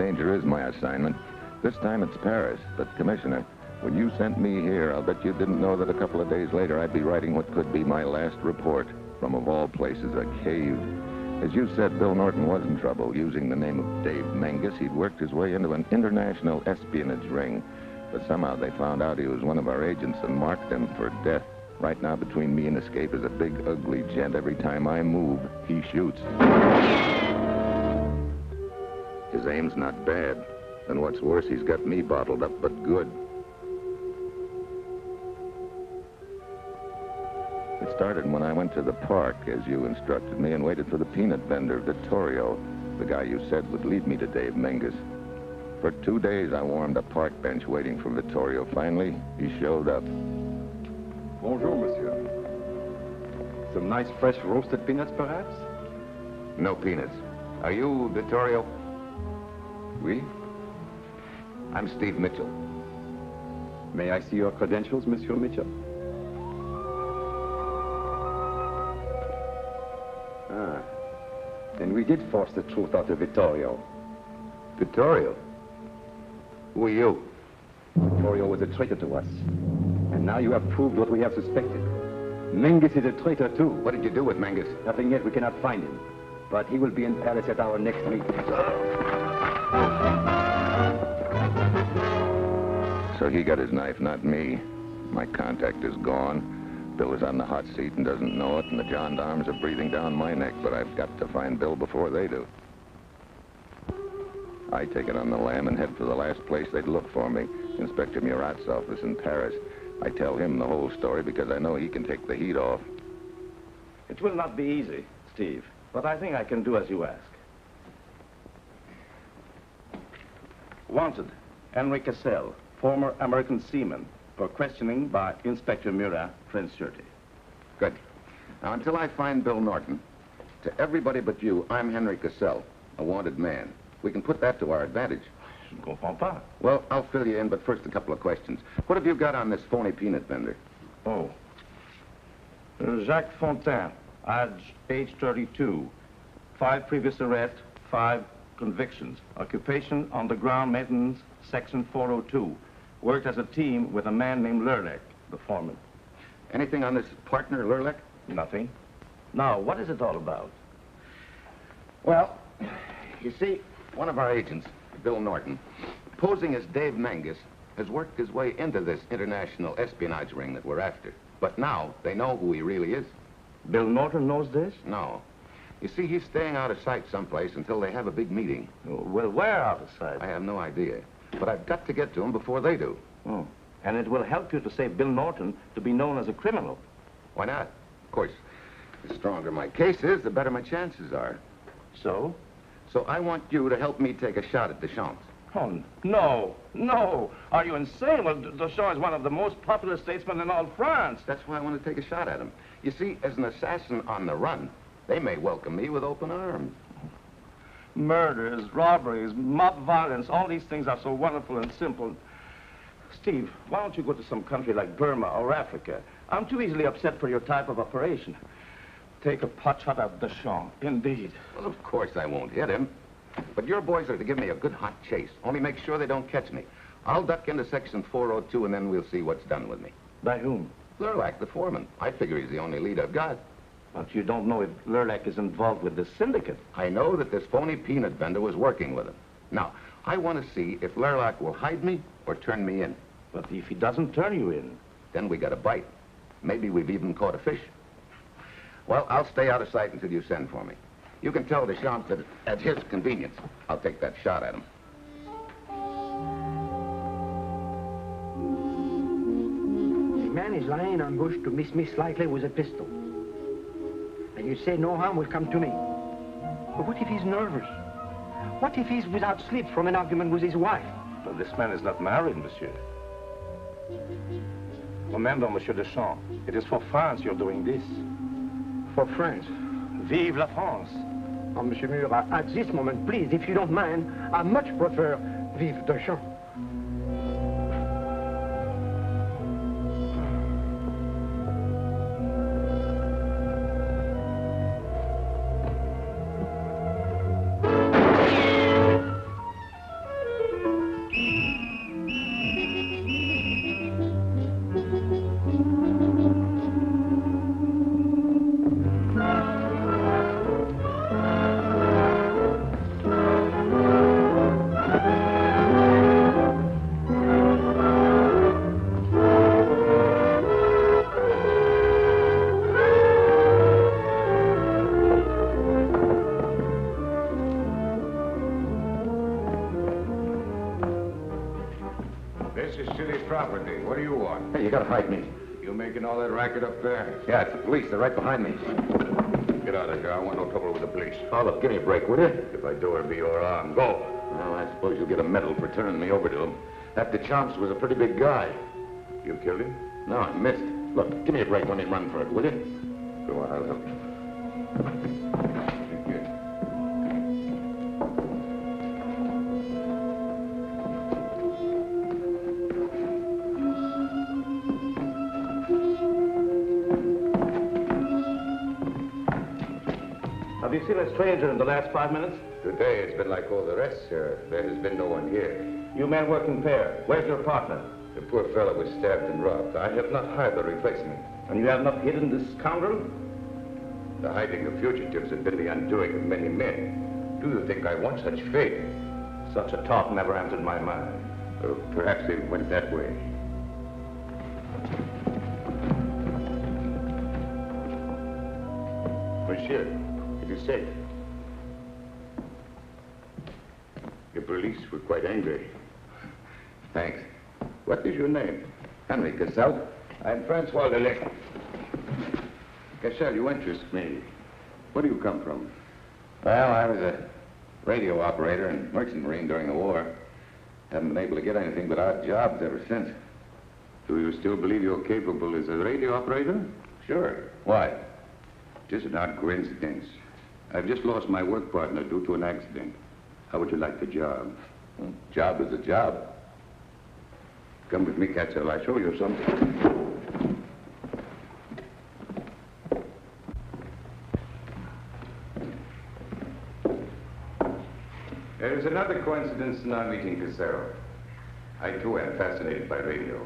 danger is my assignment. This time it's Paris. But, Commissioner, when you sent me here, I'll bet you didn't know that a couple of days later I'd be writing what could be my last report from, of all places, a cave. As you said, Bill Norton was in trouble. Using the name of Dave Menges, he'd worked his way into an international espionage ring. But somehow they found out he was one of our agents and marked him for death. Right now, between me and escape is a big, ugly gent. Every time I move, he shoots. His aim's not bad. And what's worse, he's got me bottled up, but good. It started when I went to the park, as you instructed me, and waited for the peanut vendor, Vittorio, the guy you said would lead me to Dave Menges. For 2 days, I warmed a park bench waiting for Vittorio. Finally, he showed up. Bonjour, monsieur. Some nice fresh roasted peanuts, perhaps? No peanuts. Are you Vittorio? Oui. I'm Steve Mitchell. May I see your credentials, Monsieur Mitchell? Ah. Then we did force the truth out of Vittorio. Vittorio? Who are you? Vittorio was a traitor to us. And now you have proved what we have suspected. Menges is a traitor, too. What did you do with Menges? Nothing yet. We cannot find him. But he will be in Paris at our next meeting. So he got his knife, not me. My contact is gone. Bill is on the hot seat and doesn't know it, and the gendarmes are breathing down my neck, but I've got to find Bill before they do. I take it on the lam and head for the last place they'd look for me, Inspector Murat's office in Paris. I tell him the whole story because I know he can take the heat off. It will not be easy, Steve, but I think I can do as you ask. Wanted, Henry Cassell, former American seaman, for questioning by Inspector Murat, Prince Shirty. Good. Now, until I find Bill Norton, to everybody but you, I'm Henry Cassell, a wanted man. We can put that to our advantage. Je ne comprends pas. Well, I'll fill you in, but first a couple of questions. What have you got on this phony peanut vendor? Oh. Jacques Fontaine, age 32. 5 previous arrests, 5 convictions. Occupation, underground maintenance, section 402. Worked as a team with a man named Lurlek, the foreman. Anything on this partner, Lurlek? Nothing. Now, what is it all about? Well, you see, one of our agents, Bill Norton, posing as Dave Menges, has worked his way into this international espionage ring that we're after. But now, they know who he really is. Bill Norton knows this? No. You see, he's staying out of sight someplace until they have a big meeting. Well, where out of sight? I have no idea. But I've got to get to him before they do. Oh. And it will help you to save Bill Norton to be known as a criminal. Why not? Of course, the stronger my case is, the better my chances are. So? So I want you to help me take a shot at Deschamps. Oh, no, no. Are you insane? Well, Deschamps is one of the most popular statesmen in all France. That's why I want to take a shot at him. You see, as an assassin on the run, they may welcome me with open arms. Murders, robberies, mob violence, all these things are so wonderful and simple. Steve, why don't you go to some country like Burma or Africa? I'm too easily upset for your type of operation. Take a pot shot at Deschamps, indeed. Well, of course I won't hit him. But your boys are to give me a good hot chase. Only make sure they don't catch me. I'll duck into section 402 and then we'll see what's done with me. By whom? Lurlak, the foreman. I figure he's the only lead I've got. But you don't know if Lurlak is involved with this syndicate. I know that this phony peanut vendor was working with him. Now, I want to see if Lurlak will hide me or turn me in. But if he doesn't turn you in? Then we got a bite. Maybe we've even caught a fish. Well, I'll stay out of sight until you send for me. You can tell Deschamps that at his convenience, I'll take that shot at him. The man is lying in ambush to miss me slightly with a pistol. And you say no harm will come to me. But what if he's nervous? What if he's without sleep from an argument with his wife? Well, this man is not married, monsieur. Remember, Monsieur Deschamps, it is for France you're doing this. For France? Vive la France! Oh, Monsieur Murat, at this moment, please, if you don't mind, I much prefer Vive Deschamps. This is city property. What do you want? Hey, you gotta hide me. You making all that racket up there? Yeah, it's the police. They're right behind me. Get out of here. I want no trouble with the police. Oh, look, give me a break, will you? If I do, it'll be your arm. Go. Well, I suppose you'll get a medal for turning me over to him. That DeChamps was a pretty big guy. You killed him? No, I missed. Look, give me a break when they run for it, will you? Go on, I'll help you. Thank you. Have you seen a stranger in the last 5 minutes? Today, it's been like all the rest, sir. There has been no one here. You men work in pair. Where's your partner? The poor fellow was stabbed and robbed. I have not hired a replacement. And you have not hidden this scoundrel? The hiding of fugitives has been the undoing of many men. Do you think I want such fate? Such a thought never entered my mind. Perhaps it went that way. Monsieur, it is safe. The police were quite angry. Thanks. What is your name? Henry Cassell. I'm Francois Lelec. Cassell, you interest me. Where do you come from? Well, I was a radio operator and merchant marine during the war. Haven't been able to get anything but odd jobs ever since. Do you still believe you're capable as a radio operator? Sure. Why? Just an odd coincidence. I've just lost my work partner due to an accident. How would you like the job? Well, job is a job. Come with me, Cassell. I'll show you something. There is another coincidence in our meeting, Cassell. I, too, am fascinated by radio.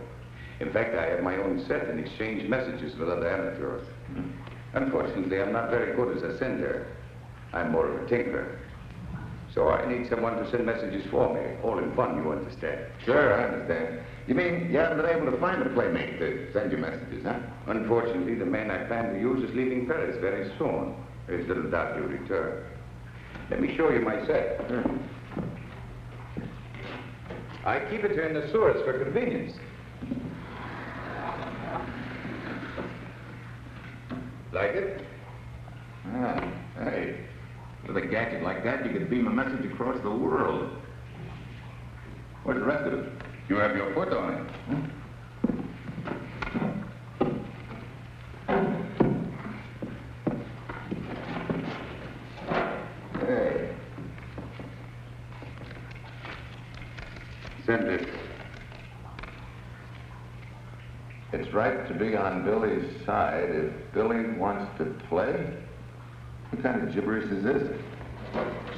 In fact, I have my own set and exchange messages with other amateurs. Unfortunately, I'm not very good as a sender. I'm more of a tinker. So I need someone to send messages for me. All in fun, you understand? Sure, I understand. You mean you haven't been able to find a playmate to send you messages, huh? Unfortunately, the man I plan to use is leaving Paris very soon. There's little doubt he'll return. Let me show you my set. I keep it here in the sewers for convenience. Like it? Ah, hey. With a gadget like that, you could beam a message across the world. Where's the rest of it? You have your foot on it. Hey. Send it. It's right to be on Billy's side if Billy wants to play. What kind of gibberish is this?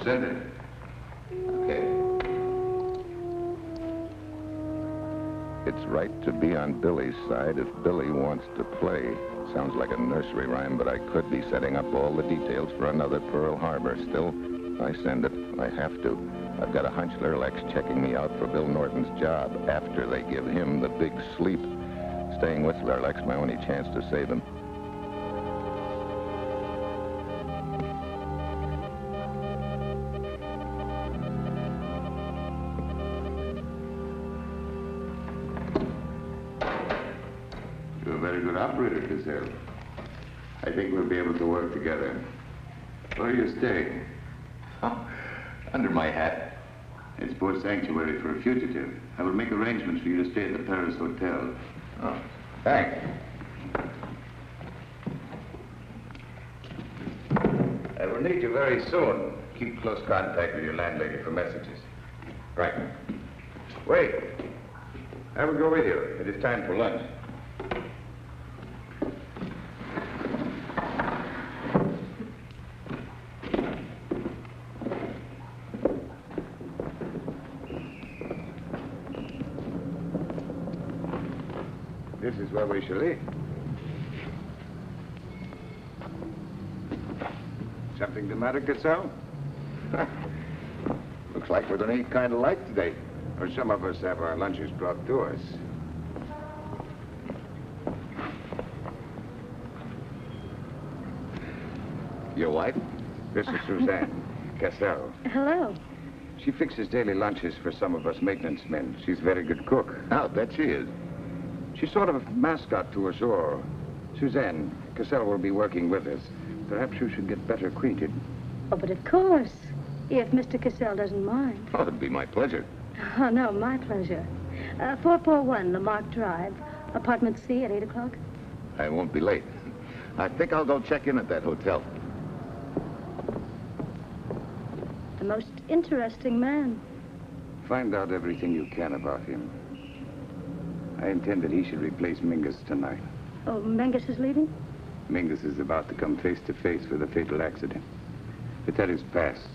Send it. Okay. It's right to be on Billy's side if Billy wants to play. Sounds like a nursery rhyme, but I could be setting up all the details for another Pearl Harbor. Still, I send it. I have to. I've got a hunch Lurlec's checking me out for Bill Norton's job after they give him the big sleep. Staying with Lurlec's my only chance to save him. You're a very good operator, Cassell. I think we'll be able to work together. Where are you staying? Oh, under my hat. It's poor sanctuary for a fugitive. I will make arrangements for you to stay at the Paris Hotel. Oh, thanks. I will need you very soon. Keep close contact with your landlady for messages. Right. Wait. I will go with you. It is time for lunch. This is where we shall eat. Something the matter, Cassell? Looks like we're going to eat kind of light today. Or some of us have our lunches brought to us. Your wife? This is Suzanne Cassell. Hello. She fixes daily lunches for some of us maintenance men. She's a very good cook. I'll bet she is. She's sort of a mascot to us all. Suzanne, Cassell will be working with us. Perhaps you should get better acquainted. Oh, but of course, if Mr. Cassell doesn't mind. Oh, it'd be my pleasure. Oh, no, my pleasure. 441 Lamarck Drive, apartment C at 8 o'clock. I won't be late. I think I'll go check in at that hotel. The most interesting man. Find out everything you can about him. I intend that he should replace Mingus tonight. Oh, Mengus is leaving? Mingus is about to come face to face with a fatal accident. But that is past.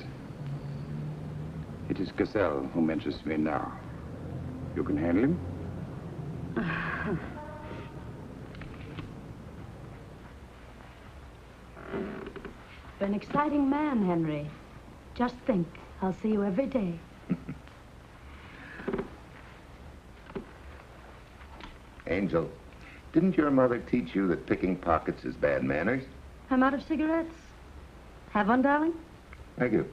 It is Cassell whom interests me now. You can handle him? You're an exciting man, Henry. Just think, I'll see you every day. Angel, didn't your mother teach you that picking pockets is bad manners? I'm out of cigarettes. Have one, darling? Thank you.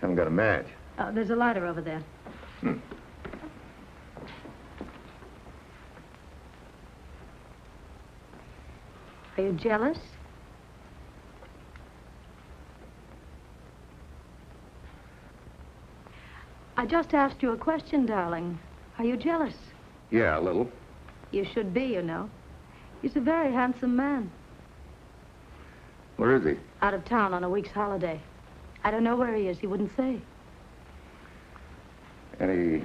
Haven't got a match. Oh, there's a lighter over there. Are you jealous? I just asked you a question, darling. Are you jealous? Yeah, a little. You should be, you know. He's a very handsome man. Where is he? Out of town on a week's holiday. I don't know where he is. He wouldn't say. Any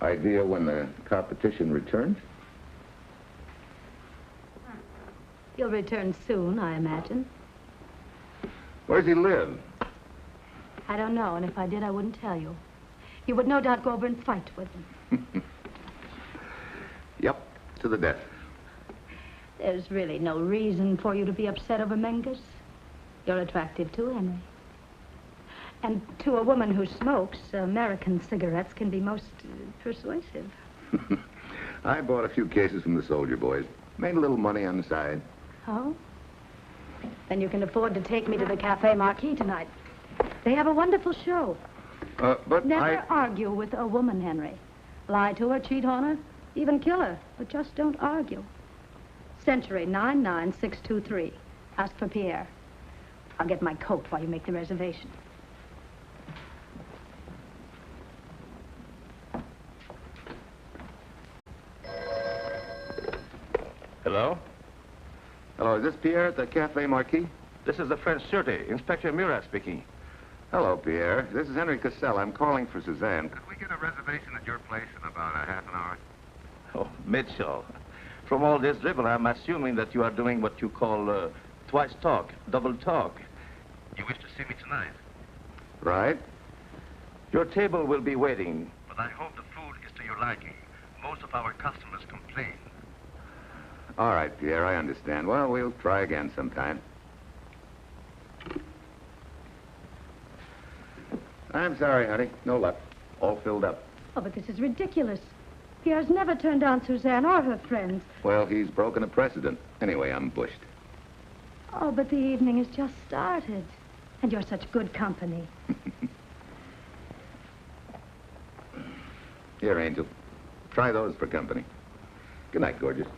idea when the competition returns? He'll return soon, I imagine. Where does he live? I don't know, and if I did, I wouldn't tell you. You would no doubt go over and fight with him. Yep, to the death. There's really no reason for you to be upset over Mengus. You're attractive too, Henry. And to a woman who smokes, American cigarettes can be most persuasive. I bought a few cases from the soldier boys. Made a little money on the side. Oh? Then you can afford to take me to the Cafe Marquis tonight. They have a wonderful show. But Never argue with a woman, Henry. Lie to her, cheat on her, even kill her, but just don't argue. Century 99623. Ask for Pierre. I'll get my coat while you make the reservation. Hello? Hello, is this Pierre at the Cafe Marquis? This is the French Sûreté. Inspector Murat speaking. Hello, Pierre. This is Henry Cassell. I'm calling for Suzanne. Could we get a reservation at your place in about a half an hour? Oh, Mitchell. From all this dribble, I'm assuming that you are doing what you call twice talk, double talk. You wish to see me tonight? Right. Your table will be waiting. But I hope the food is to your liking. Most of our customers complain. All right, Pierre, I understand. Well, we'll try again sometime. I'm sorry, honey. No luck. All filled up. Oh, but this is ridiculous. Pierre's never turned down Suzanne or her friends. Well, he's broken a precedent. Anyway, I'm bushed. Oh, but the evening has just started. And you're such good company. Here, Angel. Try those for company. Good night, gorgeous.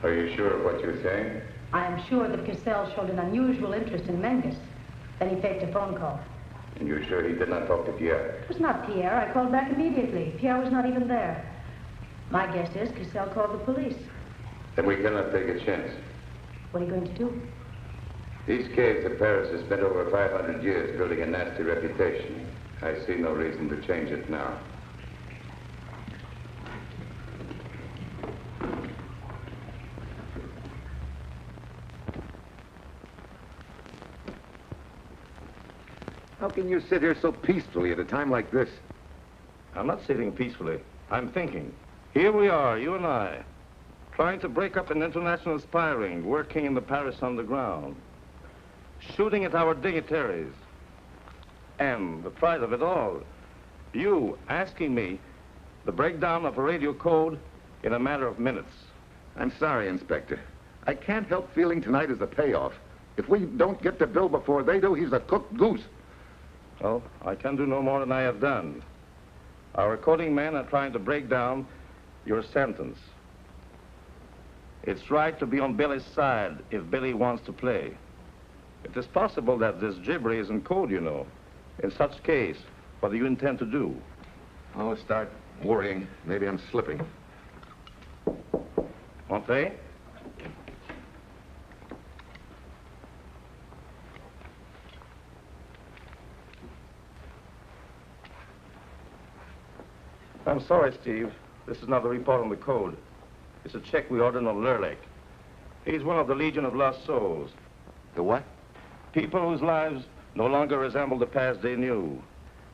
Are you sure of what you're saying? I am sure that Cassell showed an unusual interest in Mengus. Then he faked a phone call. And you're sure he did not talk to Pierre? It was not Pierre. I called back immediately. Pierre was not even there. My guess is Cassell called the police. Then we cannot take a chance. What are you going to do? These caves of Paris have spent over 500 years building a nasty reputation. I see no reason to change it now. How can you sit here so peacefully at a time like this? I'm not sitting peacefully. I'm thinking. Here we are, you and I, trying to break up an international spy ring, working in the Paris underground. shooting at our dignitaries. And the price of it all, you asking me the breakdown of a radio code in a matter of minutes. I'm sorry, Inspector. I can't help feeling tonight is a payoff. If we don't get the bill before they do, he's a cooked goose. Well, I can do no more than I have done. Our recording men are trying to break down your sentence. It's right to be on Billy's side if Billy wants to play. It is possible that this gibbery is in code, you know. In such case, what do you intend to do? I'll start worrying. Maybe I'm slipping. Entree? I'm sorry, Steve. This is not a report on the code. It's a check we ordered on Lurlek. He's one of the Legion of Lost Souls. The what? People whose lives no longer resemble the past they knew.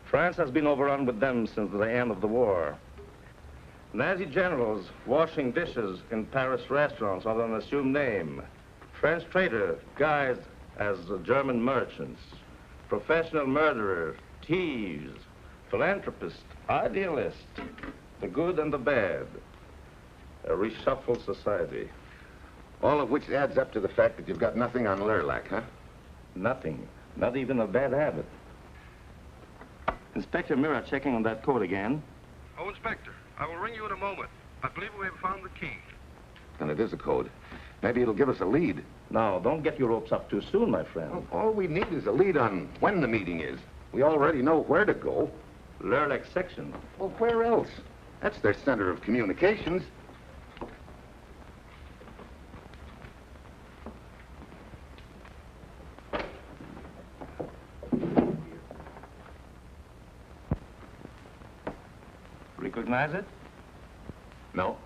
France has been overrun with them since the end of the war. Nazi generals washing dishes in Paris restaurants under an assumed name. French traitors guised as German merchants. Professional murderers, thieves, philanthropists, idealists, the good and the bad. A reshuffled society. All of which adds up to the fact that you've got nothing on Lurlak, huh? Nothing. Not even a bad habit. Inspector Mira checking on that code again. Oh, Inspector, I will ring you in a moment. I believe we have found the key. And it is a code. Maybe it'll give us a lead. Now, don't get your hopes up too soon, my friend. Well, all we need is a lead on when the meeting is. We already know where to go. Lurlek section. Well, where else? That's their center of communications. Recognize it? No.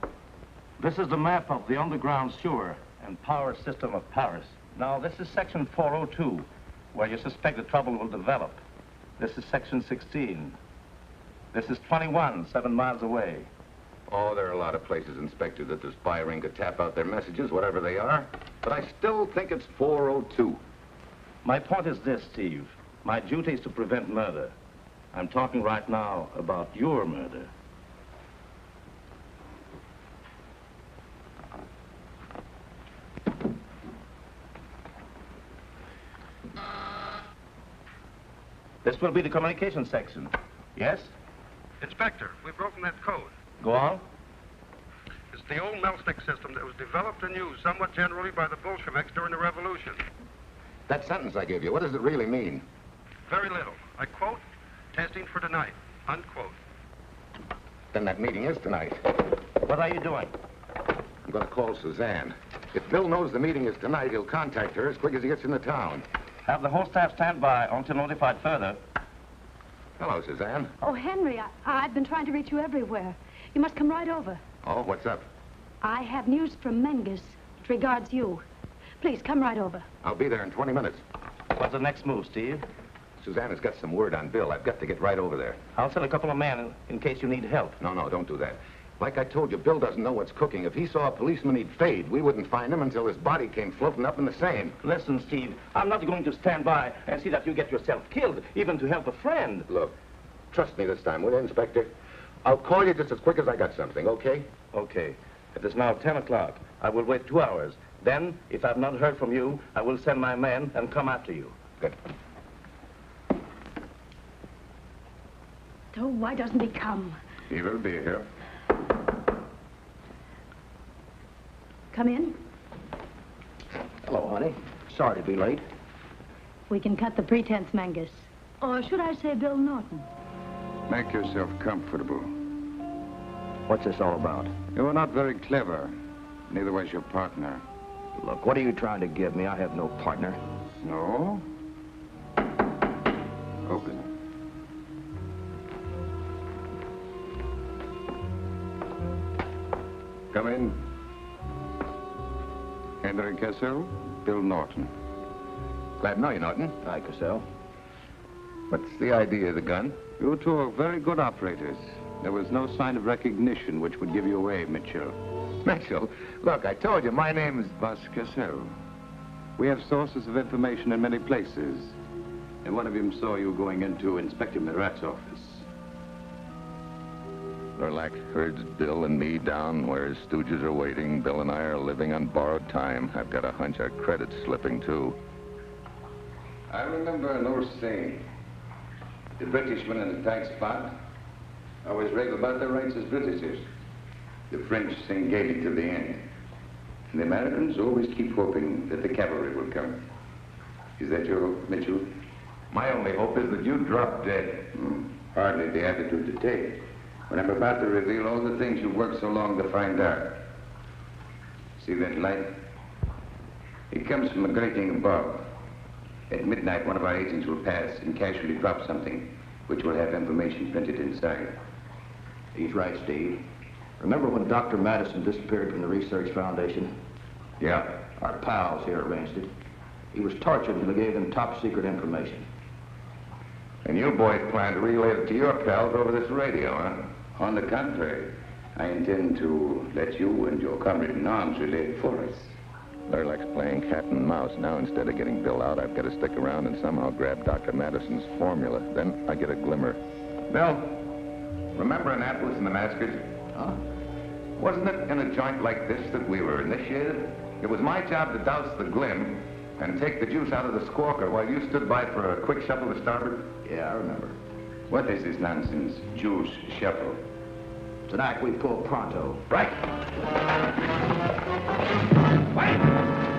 This is the map of the underground sewer and power system of Paris. Now, this is section 402, where you suspect the trouble will develop. This is section 16. This is 21, 7 miles away. Oh, there are a lot of places, Inspector, that the spy ring could tap out their messages, whatever they are. But I still think it's 402. My point is this, Steve. My duty is to prevent murder. I'm talking right now about your murder. This will be the communication section. Yes? Inspector, we've broken that code. Go on. It's the old Melchnick system that was developed and used somewhat generally by the Bolsheviks during the Revolution. That sentence I gave you, what does it really mean? Very little. I quote, testing for tonight, unquote. Then that meeting is tonight. What are you doing? I'm going to call Suzanne. If Bill knows the meeting is tonight, he'll contact her as quick as he gets into town. Have the whole staff stand by until notified further. Hello, Suzanne. Oh, Henry, I've been trying to reach you everywhere. You must come right over. Oh, what's up? I have news from Menges. It regards you. Please, come right over. I'll be there in 20 minutes. What's the next move, Steve? Suzanne has got some word on Bill. I've got to get right over there. I'll send a couple of men in case you need help. No, don't do that. Like I told you, Bill doesn't know what's cooking. If he saw a policeman, he'd fade. We wouldn't find him until his body came floating up in the Seine. Listen, Steve, I'm not going to stand by and see that you get yourself killed, even to help a friend. Look, trust me this time, will you, Inspector? I'll call you just as quick as I got something, okay? Okay. It is now 10 o'clock. I will wait 2 hours. Then, if I've not heard from you, I will send my men and come after you. Good. Oh, why doesn't he come? He will be here. Come in. Hello, honey. Sorry to be late. We can cut the pretense, Menges. Or should I say Bill Norton? Make yourself comfortable. What's this all about? You were not very clever. Neither was your partner. Look, what are you trying to give me? I have no partner. No? Open. Come in. Henry Cassell, Bill Norton. Glad to know you, Norton. Hi, Cassell. What's the idea of the gun? You two are very good operators. There was no sign of recognition which would give you away, Mitchell. Mitchell, look, I told you, my name's... Vas Cassell. We have sources of information in many places. And one of them saw you going into Inspector Marat's office. Lurlak herds Bill and me down where his stooges are waiting. Bill and I are living on borrowed time. I've got a hunch our credit's slipping, too. I remember an old saying. The Britishman in a tight spot always rave about their rights as Britishers. The French sing gaily to the end. And the Americans always keep hoping that the cavalry will come. Is that your hope, Mitchell? My only hope is that you drop dead. Hardly the attitude to take when I'm about to reveal all the things you worked so long to find out. See that light? It comes from a grating above. At midnight, one of our agents will pass and casually drop something, which will have information printed inside. He's right, Steve. Remember when Dr. Madison disappeared from the Research Foundation? Yeah. Our pals here arranged it. He was tortured until he gave them top secret information. And you boys plan to relay it to your pals over this radio, huh? On the contrary, I intend to let you and your comrade in arms relay it for us. Lurlak's playing cat and mouse. Now, instead of getting Bill out, I've got to stick around and somehow grab Dr. Madison's formula. Then I get a glimmer. Bill, remember Annapolis and the massacres? Huh? Wasn't it in a joint like this that we were initiated? It was my job to douse the glim and take the juice out of the squawker while you stood by for a quick shuffle to starboard. Yeah, I remember. What is this nonsense? Juice, shuffle. It's an act we pull pronto. Right. Wait!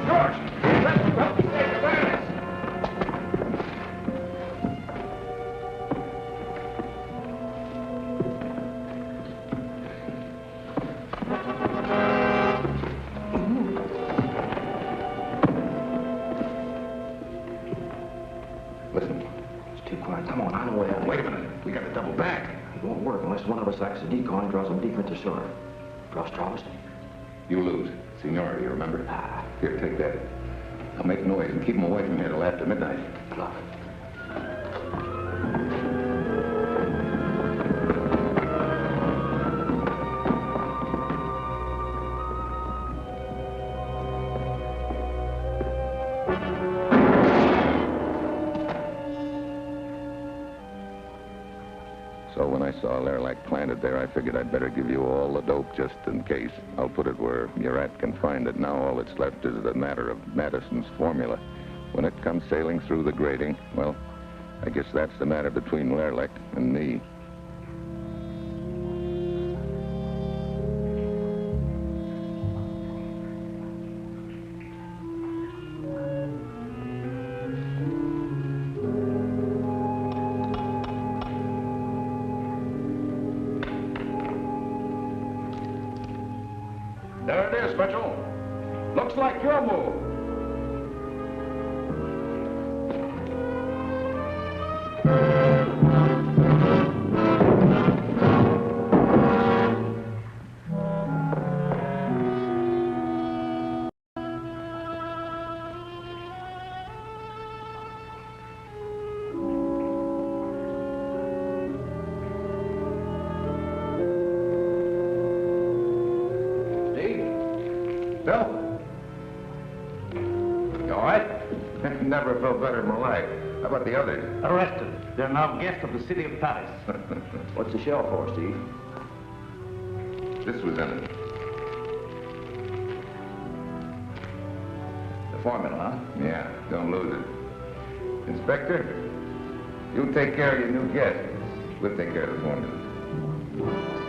George! Let's help you take the balance! Listen. It's too quiet. Come on, I know where. Wait a minute. We got to double back. It won't work unless one of us acts as a decoy and draws them deep into shore. Draw straws? You lose. Seniority, remember? Ah. Here, take that. I'll make noise and keep them away from here till after midnight. Good luck. So when I saw Lurlak planted there, I figured I'd better give you all the dope just in case. I'll put it where Murat can find it. Now all that's left is the matter of Madison's formula. When it comes sailing through the grating, well, I guess that's the matter between Lurlak and me. There it is, Mitchell. Looks like your move. Bill? You all right? Never felt better in my life. How about the others? Arrested. They're now guests of the city of Paris. What's the shell for, Steve? This was in it. The formula, huh? Yeah, don't lose it. Inspector, you take care of your new guest. We'll take care of the formula.